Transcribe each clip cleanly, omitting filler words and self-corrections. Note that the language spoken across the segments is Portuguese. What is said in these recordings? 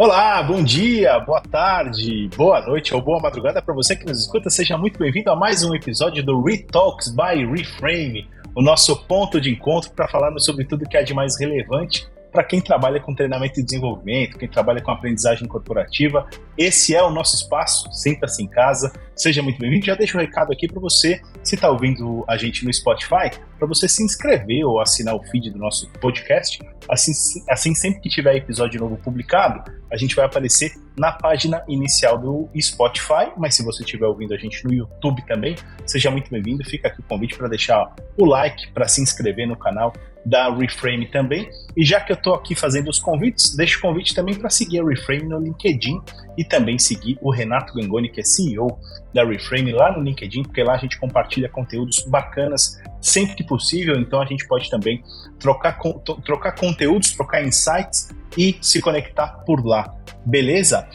Olá, bom dia, boa tarde, boa noite ou boa madrugada para você que nos escuta. Seja muito bem-vindo a mais um episódio do Retalks by Reframe, o nosso ponto de encontro para falarmos sobre tudo que há de mais relevante para quem trabalha com treinamento e desenvolvimento, quem trabalha com aprendizagem corporativa. Esse é o nosse espaço, sinta-se em casa, seja muito bem-vindo. Já deixo um recado aqui para você, se está ouvindo a gente no Spotify, para você se inscrever ou assinar o feed do nosso podcast. Assim, sempre que tiver episódio novo publicado, a gente vai aparecer na página inicial do Spotify, mas se você estiver ouvindo a gente no YouTube também, seja muito bem-vindo. Fica aqui o convite para deixar o like, para se inscrever no canal da Reframe também. E já que eu estou aqui fazendo os convites, deixo o convite também para seguir a Reframe no LinkedIn e também seguir o Renato Gangoni, que é CEO da Reframe, lá no LinkedIn, porque lá a gente compartilha conteúdos bacanas sempre que possível, então a gente pode também trocar conteúdos, trocar insights e se conectar por lá, beleza?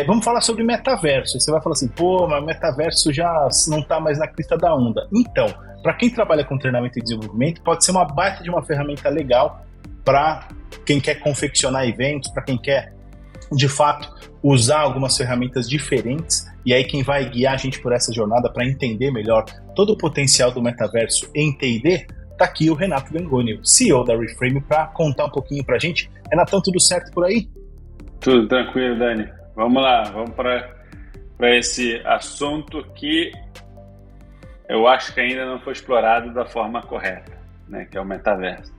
Vamos falar sobre metaverso. Você vai falar assim, pô, mas metaverso já não está mais na crista da onda. Então, para quem trabalha com treinamento e desenvolvimento, pode ser uma baita de uma ferramenta legal para quem quer confeccionar eventos, para quem quer, de fato, usar algumas ferramentas diferentes. E aí quem vai guiar a gente por essa jornada para entender melhor todo o potencial do metaverso em T&D, tá aqui o Renato Gangoni, CEO da Reframe, para contar um pouquinho para a gente. Renatão, tudo certo por aí? Tudo tranquilo, Dani. Vamos lá, vamos para esse assunto que eu acho que ainda não foi explorado da forma correta, né, que é o metaverso.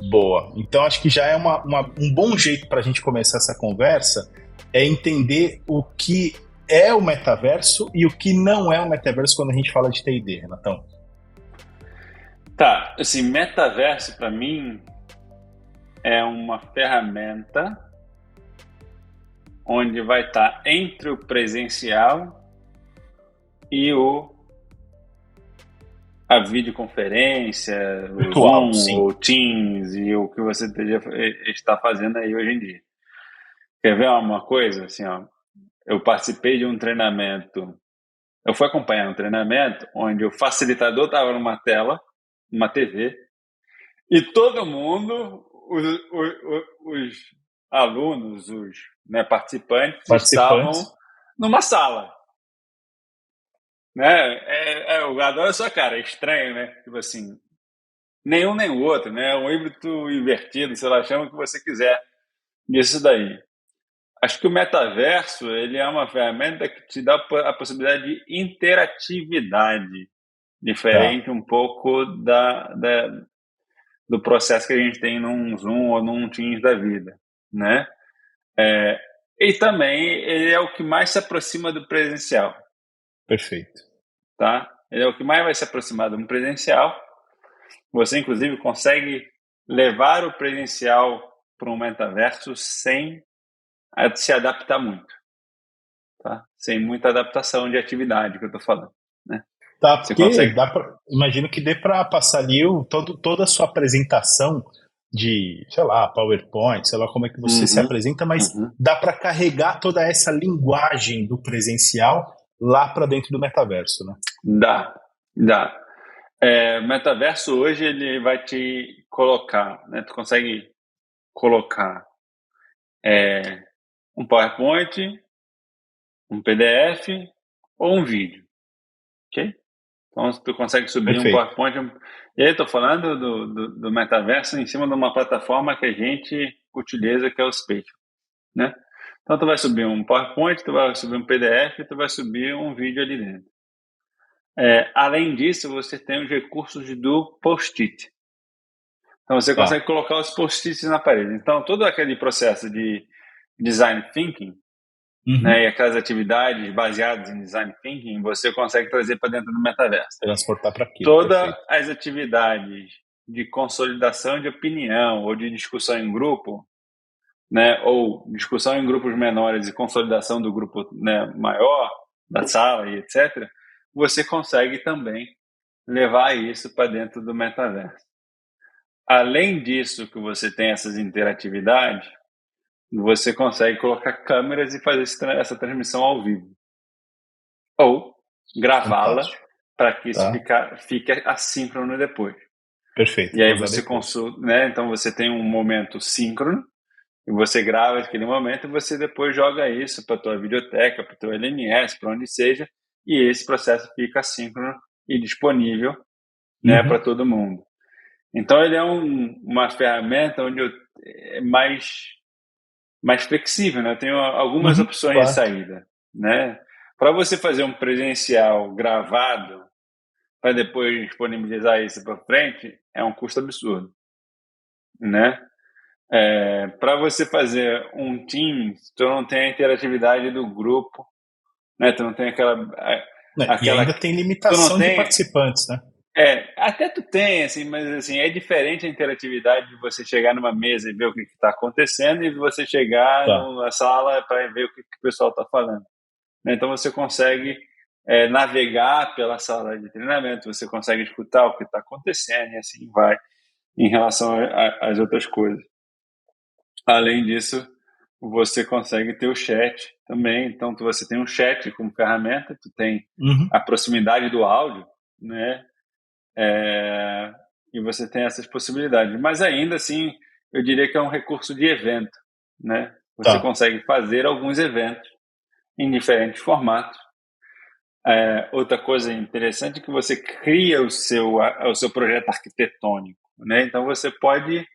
Boa. Então acho que já é um bom jeito para a gente começar essa conversa é entender o que é o metaverso e o que não é o metaverso quando a gente fala de T&D, Renatão. Tá, assim, metaverso para mim é uma ferramenta onde vai estar entre o presencial e a videoconferência, Virtual, o Zoom, sim. o Teams e o que você está fazendo aí hoje em dia. Quer ver uma coisa? Assim, ó, eu participei de um treinamento, eu fui acompanhar um treinamento onde o facilitador estava numa tela, uma TV, e todo mundo, os alunos, os participantes estavam numa sala. Né? Eu adoro a sua cara, é estranho, né? Tipo assim, nenhum nem o outro, né? Um híbrido invertido, sei lá, chama o que você quiser disso daí. Acho que o metaverso, ele é uma ferramenta que te dá a possibilidade de interatividade, diferente um pouco do processo que a gente tem num Zoom ou num Teams da vida, né? E também ele é o que mais se aproxima do presencial. Perfeito. Tá? Ele é o que mais vai se aproximar do presencial. Você, inclusive, consegue levar o presencial para um metaverso sem se adaptar muito. Tá? Sem muita adaptação de atividade que eu estou falando. Né? Tá, porque imagino que dê para passar ali toda a sua apresentação de, sei lá, PowerPoint, sei lá como é que você se apresenta, mas dá para carregar toda essa linguagem do presencial lá para dentro do metaverso, né? Dá. O metaverso hoje ele vai te colocar, né? Tu consegue colocar um PowerPoint, um PDF ou um vídeo, ok? Então tu consegue subir um PowerPoint. E aí eu tô falando do metaverso em cima de uma plataforma que a gente utiliza, que é o Spatial, né? Então tu vai subir um PowerPoint, tu vai subir um PDF, tu vai subir um vídeo ali dentro. Além disso, você tem os recursos do post-it. Então você consegue colocar os post-its na parede. Então todo aquele processo de design thinking, né, e aquelas atividades baseadas em design thinking, você consegue trazer para dentro do metaverso. Transportar para aquilo. Todas as atividades de consolidação de opinião ou de discussão em grupo, né, ou discussão em grupos menores e consolidação do grupo, né, maior, da sala e etc., você consegue também levar isso para dentro do metaverso. Além disso, que você tem essas interatividades, você consegue colocar câmeras e fazer essa transmissão ao vivo. Ou gravá-la para que isso fique assíncrono depois. Perfeito. E aí você consulta, né? Então você tem um momento síncrono E você grava aquele momento e você depois joga isso para a tua videoteca, para o teu LMS, para onde seja, e esse processo fica assíncrono e disponível, né, para todo mundo. Então, ele é uma ferramenta onde é mais flexível, né? Eu tenho algumas opções de saída, né? Para você fazer um presencial gravado, para depois disponibilizar isso para frente, é um custo absurdo, né? Para você fazer um Teams, tu não tem a interatividade do grupo, né? Tu não tem aquela e ainda tem limitação de participantes, né? Até tu tem, assim, mas assim, é diferente a interatividade de você chegar numa mesa e ver o que está acontecendo e você chegar na sala para ver o que o pessoal está falando. Então você consegue navegar pela sala de treinamento, você consegue escutar o que está acontecendo e assim vai em relação às outras coisas. Além disso, você consegue ter o chat também. Então, você tem um chat como ferramenta, tu tem a proximidade do áudio, né? E você tem essas possibilidades. Mas ainda assim, eu diria que é um recurso de evento, né? Você consegue fazer alguns eventos em diferentes formatos. Outra coisa interessante é que você cria o seu projeto arquitetônico, né? Então, você pode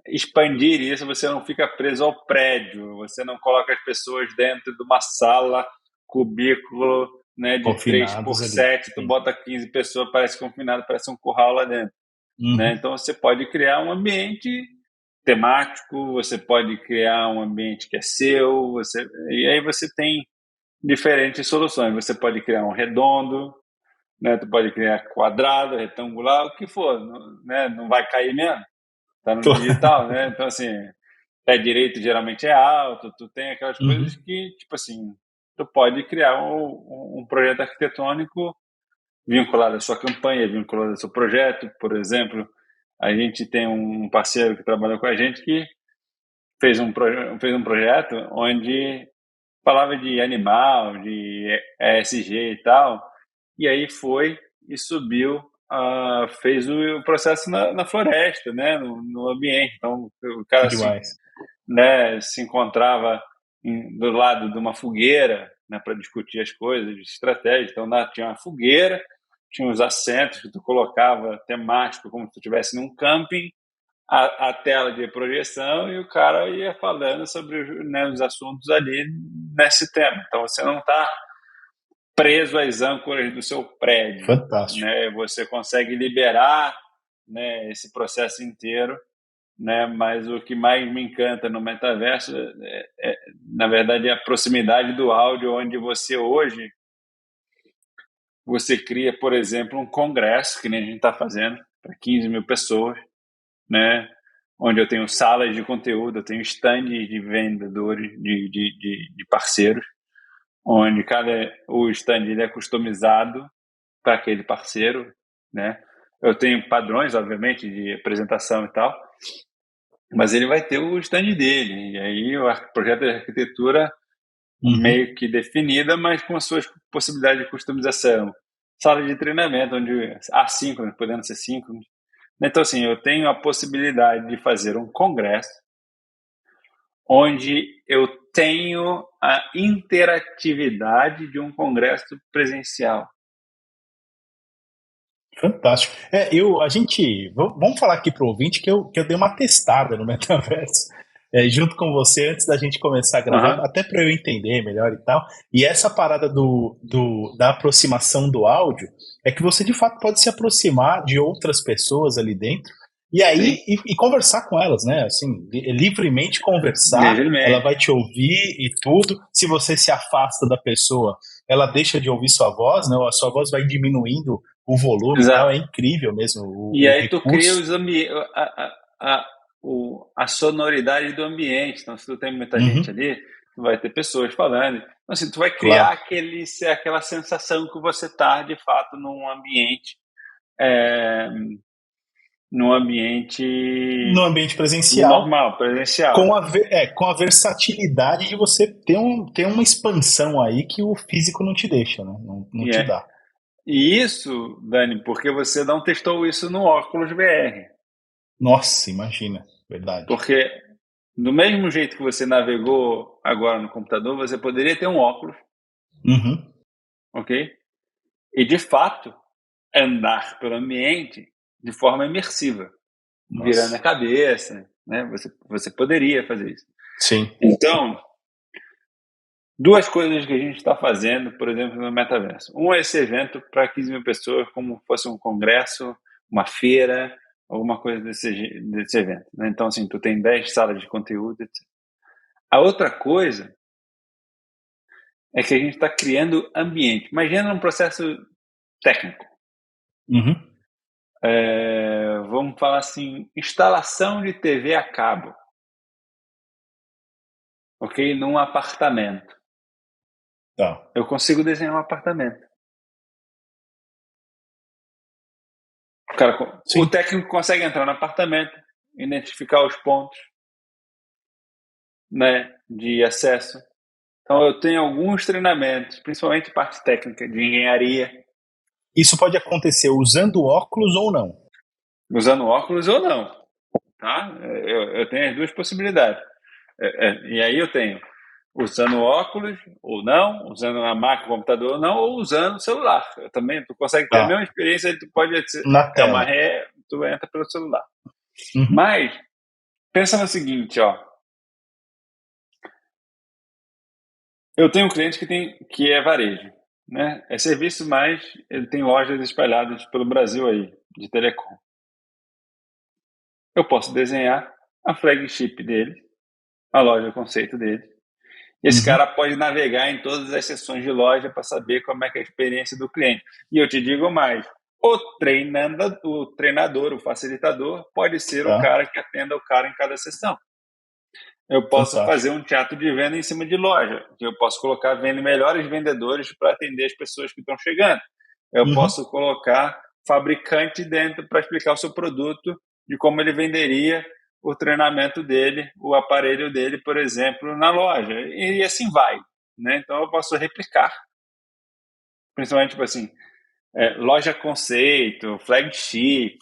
expandir isso, você não fica preso ao prédio, você não coloca as pessoas dentro de uma sala, cubículo, né, de 3x7, tu bota 15 pessoas, parece confinado, parece um curral lá dentro. Né? Então você pode criar um ambiente temático, você pode criar um ambiente que é seu, e aí você tem diferentes soluções. Você pode criar um redondo, né? Tu pode criar quadrado, retangular, o que for, né? Não vai cair mesmo. Tá no digital, né? Então, assim, pé direito geralmente é alto, tu tem aquelas coisas que, tipo assim, tu pode criar um projeto arquitetônico vinculado à sua campanha, vinculado ao seu projeto. Por exemplo, a gente tem um parceiro que trabalha com a gente que fez um projeto onde falava de animal, de ESG e tal, e aí foi e subiu, fez o processo na floresta, né, no ambiente. Então, o cara se encontrava do lado de uma fogueira, né, para discutir as coisas de estratégia. Então, tinha uma fogueira, tinha os assentos que tu colocava temático, como se tu estivesse num camping, a tela de projeção, e o cara ia falando sobre, né, os assuntos ali nesse tema. Então, você não está preso às âncoras do seu prédio. Fantástico. Né? Você consegue liberar, né, esse processo inteiro, né? Mas o que mais me encanta no metaverso na verdade, é a proximidade do áudio, onde você hoje cria, por exemplo, um congresso, que nem a gente está fazendo, para 15 mil pessoas, né? Onde eu tenho salas de conteúdo, eu tenho stands de vendedores, de parceiros, onde o stand ele é customizado para aquele parceiro, né? Eu tenho padrões, obviamente, de apresentação e tal, mas ele vai ter o stand dele, e aí o projeto de arquitetura meio que definida, mas com as suas possibilidades de customização. Sala de treinamento, onde assíncrono, podendo ser síncrono. Então, assim, eu tenho a possibilidade de fazer um congresso onde eu tenho a interatividade de um congresso presencial. Fantástico. Vamos falar aqui para o ouvinte que eu dei uma testada no metaverso, junto com você, antes da gente começar a gravar, até para eu entender melhor e tal. E essa parada da aproximação do áudio é que você, de fato, pode se aproximar de outras pessoas ali dentro e aí e conversar com elas, né? Assim, livremente conversar, ela vai te ouvir e tudo. Se você se afasta da pessoa, ela deixa de ouvir sua voz, né? A sua voz vai diminuindo o volume. Exato. E tal, é incrível mesmo. E aí tu cria a sonoridade do ambiente. Então, se tu tem muita gente ali, tu vai ter pessoas falando. Então, assim, tu vai criar aquela sensação que você está, de fato, num ambiente presencial. Normal, presencial. Com a versatilidade de você ter uma expansão aí que o físico não te deixa, né? Não te dá. E isso, Dani, porque você não testou isso no óculos VR. Nossa, imagina, verdade. Porque do mesmo jeito que você navegou agora no computador, você poderia ter um óculos, ok? E, de fato, andar pelo ambiente de forma imersiva, virando a cabeça, né? Você poderia fazer isso. Sim. Então, duas coisas que a gente está fazendo, por exemplo, no metaverso. Um é esse evento para 15 mil pessoas, como fosse um congresso, uma feira, alguma coisa desse evento, né? Então, assim, tu tem 10 salas de conteúdo, etc. A outra coisa é que a gente está criando ambiente. Imagina um processo técnico. Vamos falar assim, instalação de TV a cabo. Ok? Num apartamento. Tá. Eu consigo desenhar um apartamento. O técnico consegue entrar no apartamento, identificar os pontos, né, de acesso. Então, eu tenho alguns treinamentos, principalmente parte técnica de engenharia. Isso pode acontecer usando óculos ou não? Usando óculos ou não. Tá? Eu tenho as duas possibilidades. E aí eu tenho usando óculos ou não, usando a máquina, computador ou não, ou usando o celular. Também, tu consegue ter a mesma experiência, tu pode na tela. Uma ré, tu entra pelo celular. Mas, pensa no seguinte, ó. Eu tenho um cliente que é varejo, né? É serviço, mas ele tem lojas espalhadas pelo Brasil aí, de telecom. Eu posso desenhar a flagship dele, a loja conceito dele. E esse cara pode navegar em todas as seções de loja para saber como é que é a experiência do cliente. E eu te digo mais, o treinador, o facilitador, pode ser o cara que atenda o cara em cada sessão. Eu posso fazer um teatro de venda em cima de loja. Eu posso colocar melhores vendedores para atender as pessoas que estão chegando. Eu posso colocar fabricante dentro para explicar o seu produto e como ele venderia o treinamento dele, o aparelho dele, por exemplo, na loja. E assim vai. Né? Então, eu posso replicar. Principalmente, tipo assim, loja conceito, flagship,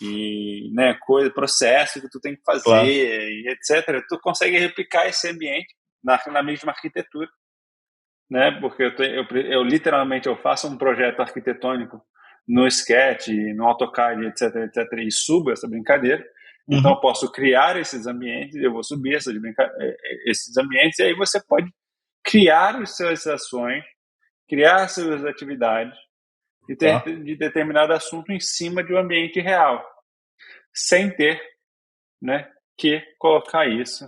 né, processo que tu tem que fazer, e etc. Tu consegue replicar esse ambiente na mesma arquitetura, né? Porque eu literalmente eu faço um projeto arquitetônico no Sketch, no AutoCAD, etc, e subo essa brincadeira. Então eu posso criar esses ambientes, eu vou subir esses ambientes, e aí você pode criar as suas ações, criar as suas atividades de determinado assunto em cima de um ambiente real, sem ter, né, que colocar isso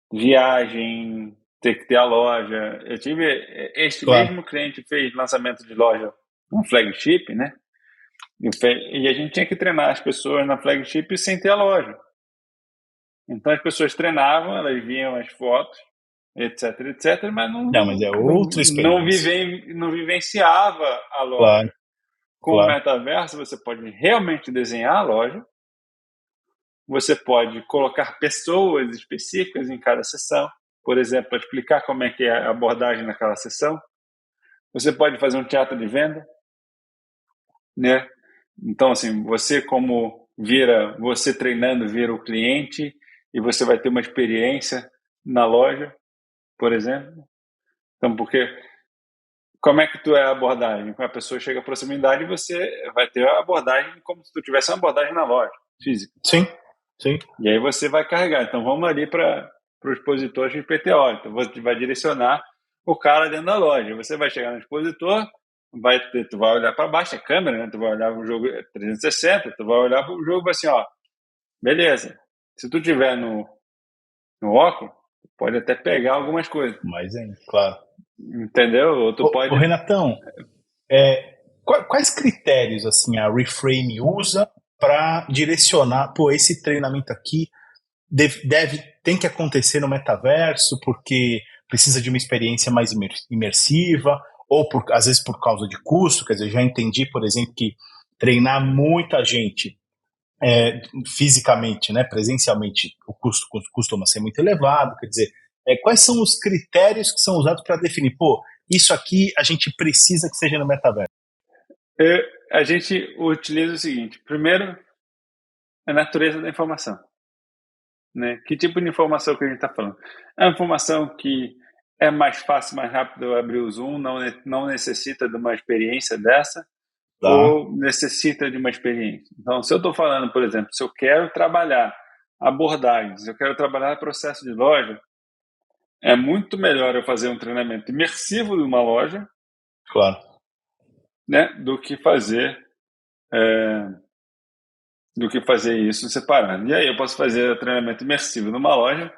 viagem, ter que ter a loja. Eu tive este mesmo cliente fez lançamento de loja, um flagship, né? E a gente tinha que treinar as pessoas na flagship sem ter a loja. Então as pessoas treinavam, elas viam as fotos, etc, mas mas é outra experiência. Não vivenciava a loja. Com o metaverso, você pode realmente desenhar a loja, você pode colocar pessoas específicas em cada sessão, por exemplo, para explicar como é que é a abordagem naquela sessão. Você pode fazer um teatro de venda, né? Então, assim, você treinando vira o cliente e você vai ter uma experiência na loja, por exemplo. Então, porque como é que tu é a abordagem? Quando a pessoa chega à proximidade, você vai ter a abordagem como se tu tivesse uma abordagem na loja física. Sim. E aí você vai carregar. Então, vamos ali para o expositor de PTO. Então, você vai direcionar o cara dentro da loja. Você vai chegar no expositor, tu vai olhar para baixo, a câmera, né? Tu vai olhar o jogo 360, tu vai olhar para o jogo assim, ó, beleza. Se tu tiver no óculos, pode até pegar algumas coisas. Mas claro. Entendeu? Ou tu pode... Renatão, quais critérios assim a Reframe usa para direcionar, esse treinamento aqui tem que acontecer no metaverso porque precisa de uma experiência mais imersiva, ou às vezes por causa de custo? Quer dizer, já entendi, por exemplo, que treinar muita gente fisicamente, né, presencialmente, o custo costuma ser muito elevado. Quer dizer, quais são os critérios que são usados para definir, isso aqui a gente precisa que seja no metaverso? A gente utiliza o seguinte: primeiro, a natureza da informação, né? Que tipo de informação que a gente está falando? É uma informação que é mais fácil, mais rápido abrir o Zoom, não necessita de uma experiência dessa, Tá. ou necessita de uma experiência. Então, se eu estou falando, por exemplo, se eu quero trabalhar abordagens, se eu quero trabalhar processo de loja, é muito melhor eu fazer um treinamento imersivo de uma loja, Claro. né, do que fazer isso separado. E aí eu posso fazer o treinamento imersivo numa loja,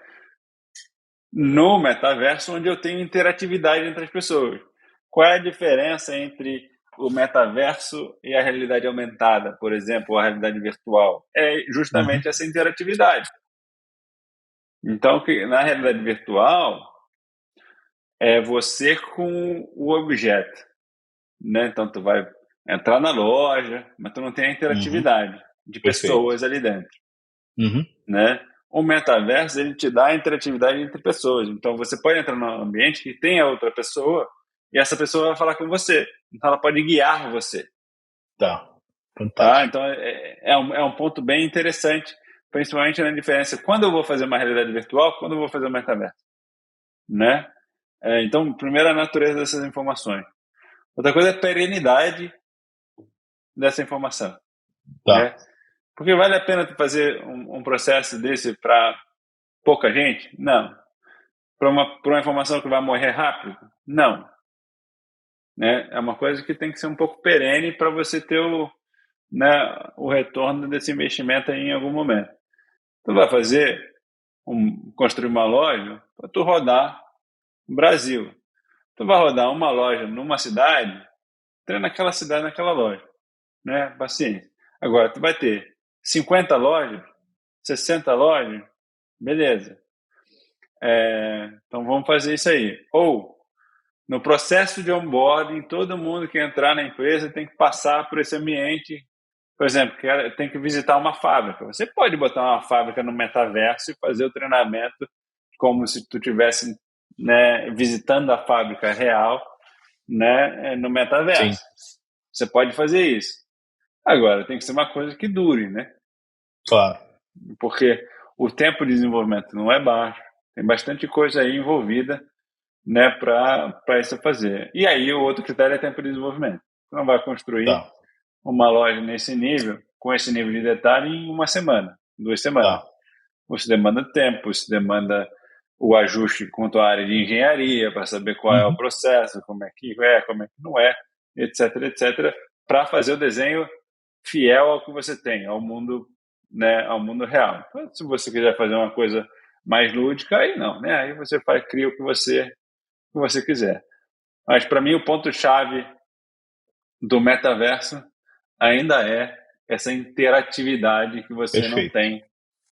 no metaverso, onde eu tenho interatividade entre as pessoas. Qual é a diferença entre o metaverso e a realidade aumentada, por exemplo, ou a realidade virtual? É justamente essa interatividade. Então, na realidade virtual, é você com o objeto, né? Então, tu vai entrar na loja, mas tu não tem a interatividade de Perfeito. pessoas ali dentro, né? O metaverso, ele te dá a interatividade entre pessoas. Então, você pode entrar num ambiente que tem a outra pessoa e essa pessoa vai falar com você. Então, ela pode guiar você. Tá. Tá? Fantástico. Então, é um ponto bem interessante, principalmente na diferença quando eu vou fazer uma realidade virtual, quando eu vou fazer um metaverso, né? Então, primeiro, a natureza dessas informações. Outra coisa é a perenidade dessa informação, Tá. né? Porque vale a pena tu fazer um processo desse para pouca gente? Não. Para uma informação que vai morrer rápido? Não. Né? É uma coisa que tem que ser um pouco perene para você ter o retorno desse investimento aí em algum momento. Tu vai construir uma loja para tu rodar no Brasil. Tu vai rodar uma loja numa cidade, treina naquela cidade, naquela loja. Né? Paciência. Agora, tu vai ter 50 lojas, 60 lojas, beleza. Então vamos fazer isso aí. Ou, no processo de onboarding, todo mundo que entrar na empresa tem que passar por esse ambiente. Por exemplo, tem que visitar uma fábrica. Você pode botar uma fábrica no metaverso e fazer o treinamento como se tu estivesse, né, visitando a fábrica real, né, no metaverso. Sim. Você pode fazer isso. Agora, tem que ser uma coisa que dure, né? Claro. Porque o tempo de desenvolvimento não é baixo. Tem bastante coisa aí envolvida, né, para isso fazer. E aí o outro critério é tempo de desenvolvimento. Você não vai construir Tá. uma loja nesse nível, com esse nível de detalhe, em uma semana, 2 semanas. Tá. Isso demanda tempo, isso demanda o ajuste quanto à área de engenharia, para saber qual é o processo, como é que não é, etc, etc, para fazer o desenho fiel ao que você tem, ao mundo, né, ao mundo real. Então, se você quiser fazer uma coisa mais lúdica, aí não, né? Aí você cria o que você quiser. Mas para mim o ponto-chave do metaverso ainda é essa interatividade que você não Perfeito. tem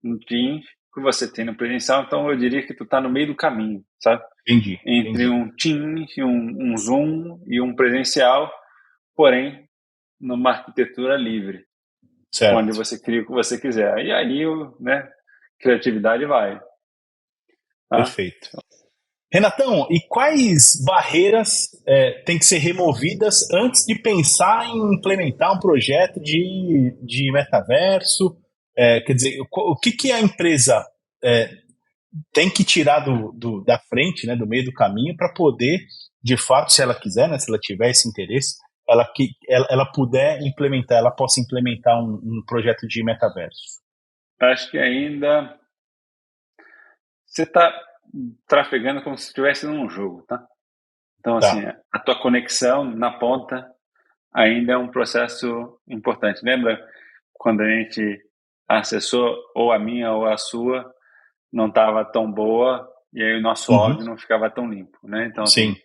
no Teams, que você tem no presencial. Então eu diria que tu está no meio do caminho, sabe? Entre Entendi. um Teams, um Zoom e um presencial, porém numa arquitetura livre, onde Certo. você cria o que você quiser. E aí, né, criatividade vai. Tá? Perfeito. Renatão, e quais barreiras têm que ser removidas antes de pensar em implementar um projeto de metaverso? Quer dizer, o que a empresa tem que tirar da frente, né, do meio do caminho, para poder, de fato, se ela quiser, né, se ela tiver esse interesse, ela puder implementar, ela possa implementar um projeto de metaverso? Acho que ainda você está trafegando como se estivesse num jogo, tá? Então, assim, Tá. a tua conexão na ponta ainda é um processo importante. Lembra quando a gente acessou, ou a minha ou a sua, não estava tão boa, e aí o nosso áudio não ficava tão limpo, né? Então, assim, Sim.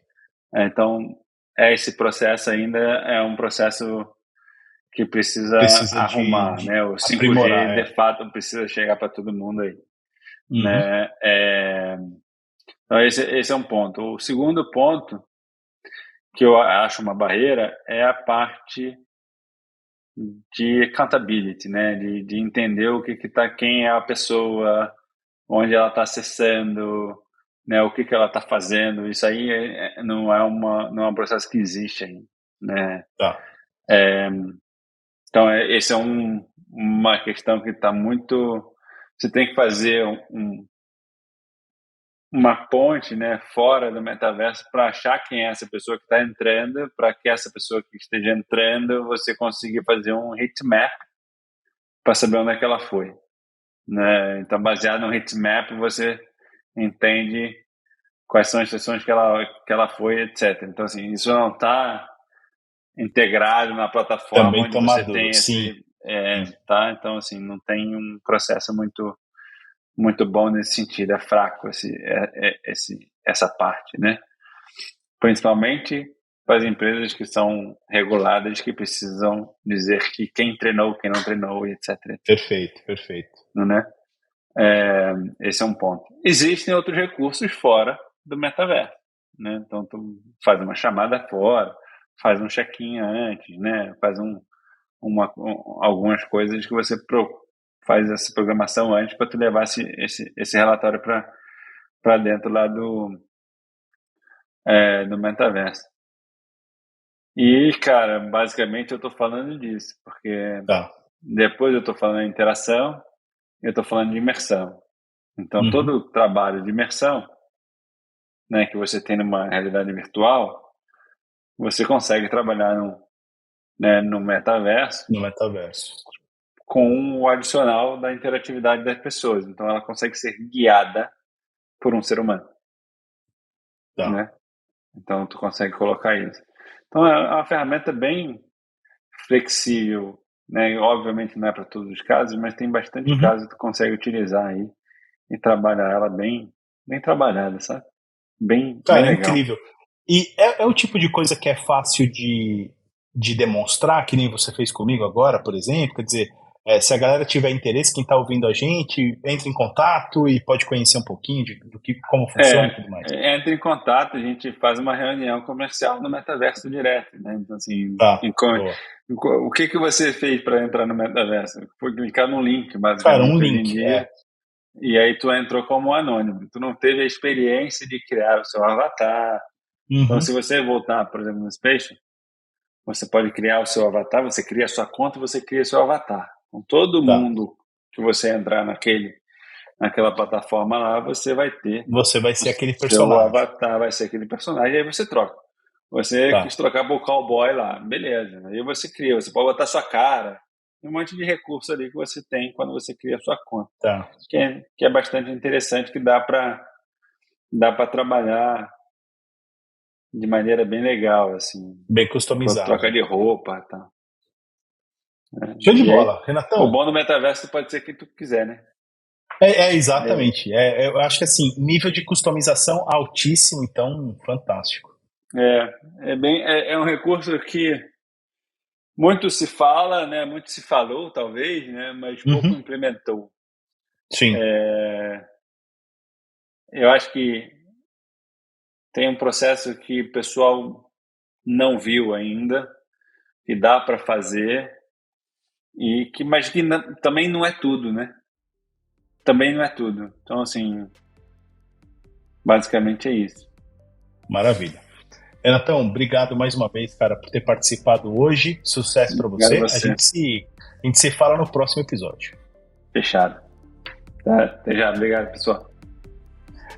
então esse processo ainda é um processo que precisa Precisa arrumar, de né? O 5G, aprimorar, de fato, precisa chegar para todo mundo aí, Uhum. né? Então, esse é um ponto. O segundo ponto que eu acho uma barreira é a parte de accountability, né? De entender o que tá, quem é a pessoa, onde ela está acessando, né? O que ela está fazendo. Isso aí não é um processo que existe ainda, né? Tá. Então esse é um uma questão que está muito... Você tem que fazer uma ponte, né, fora do metaverso para achar quem é essa pessoa que está entrando, para que essa pessoa que esteja entrando você consiga fazer um heatmap para saber onde é que ela foi, né? Então, baseado no heatmap, você entende quais são as sessões que ela foi, etc. Então, assim, isso não está integrado na plataforma também onde você tem esse... tá? Então, assim, não tem um processo muito bom nesse sentido, é fraco essa parte, né? Principalmente para as empresas que são reguladas, que precisam dizer que quem treinou, quem não treinou, etc. Perfeito. Né? Esse é um ponto. Existem outros recursos fora do metaverso, né? Então, tu faz uma chamada fora, faz um check-in antes, né? Faz algumas coisas que você faz essa programação antes para tu levar esse relatório para dentro lá do metaverso. E, cara, basicamente eu estou falando disso, porque depois eu estou falando de interação, eu estou falando de imersão. Então, todo o trabalho de imersão, né, que você tem numa realidade virtual, você consegue trabalhar no metaverso. No metaverso. Com o adicional da interatividade das pessoas. Então, ela consegue ser guiada por um ser humano. Né? Então, tu consegue colocar isso. Então, é uma ferramenta bem flexível, né? Obviamente não é para todos os casos, mas tem bastante casos que tu consegue utilizar aí e trabalhar ela bem trabalhada, sabe? Bem legal. Incrível. E é o tipo de coisa que é fácil de demonstrar, que nem você fez comigo agora, por exemplo, quer dizer, se a galera tiver interesse, quem está ouvindo a gente, entre em contato e pode conhecer um pouquinho como funciona e tudo mais. Entre em contato, a gente faz uma reunião comercial no metaverso direto, né? Então, assim, o que você fez para entrar no metaverso? Foi clicar no link, basicamente. Cara, um link, E aí tu entrou como anônimo. Tu não teve a experiência de criar o seu avatar. Então, se você voltar, por exemplo, no Space, você pode criar o seu avatar, você cria a sua conta, você cria o seu avatar. Então, todo mundo que você entrar naquela plataforma lá, você vai ter... Você vai ser aquele personagem. Seu avatar vai ser aquele personagem, aí você troca. Você quis trocar por cowboy lá, beleza. Aí você cria, você pode botar sua cara, um monte de recurso ali que você tem quando você cria a sua conta. Que é bastante interessante, que dá para trabalhar de maneira bem legal, assim. Bem customizado. Troca de roupa e tal. Show de bola, Renatão. O bom do metaverso pode ser que tu quiser, né? Exatamente. Eu acho que assim, nível de customização altíssimo, então fantástico. É um recurso que muito se fala, né? Muito se falou, talvez, né? Mas pouco implementou. Sim. Eu acho que tem um processo que o pessoal não viu ainda, que dá para fazer, mas que também não é tudo, né? Também não é tudo. Então, assim, basicamente é isso. Maravilha. Renatão, obrigado mais uma vez, cara, por ter participado hoje. Sucesso para você. A gente se fala no próximo episódio. Fechado. Até já. Obrigado, pessoal.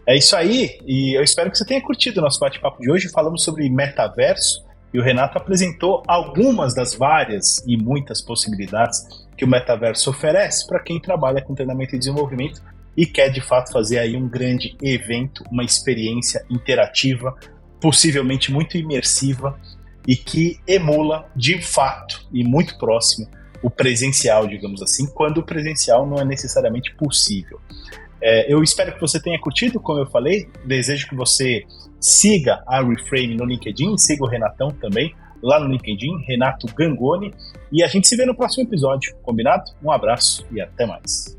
É isso aí. E eu espero que você tenha curtido o nosso bate-papo de hoje. Falamos sobre metaverso e o Renato apresentou algumas das várias e muitas possibilidades que o metaverso oferece para quem trabalha com treinamento e desenvolvimento e quer de fato fazer aí um grande evento, uma experiência interativa, possivelmente muito imersiva e que emula de fato e muito próximo o presencial, digamos assim, quando o presencial não é necessariamente possível. Eu espero que você tenha curtido, como eu falei, desejo que você siga a Reframe no LinkedIn, siga o Renatão também lá no LinkedIn, Renato Gangoni, e a gente se vê no próximo episódio, combinado? Um abraço e até mais.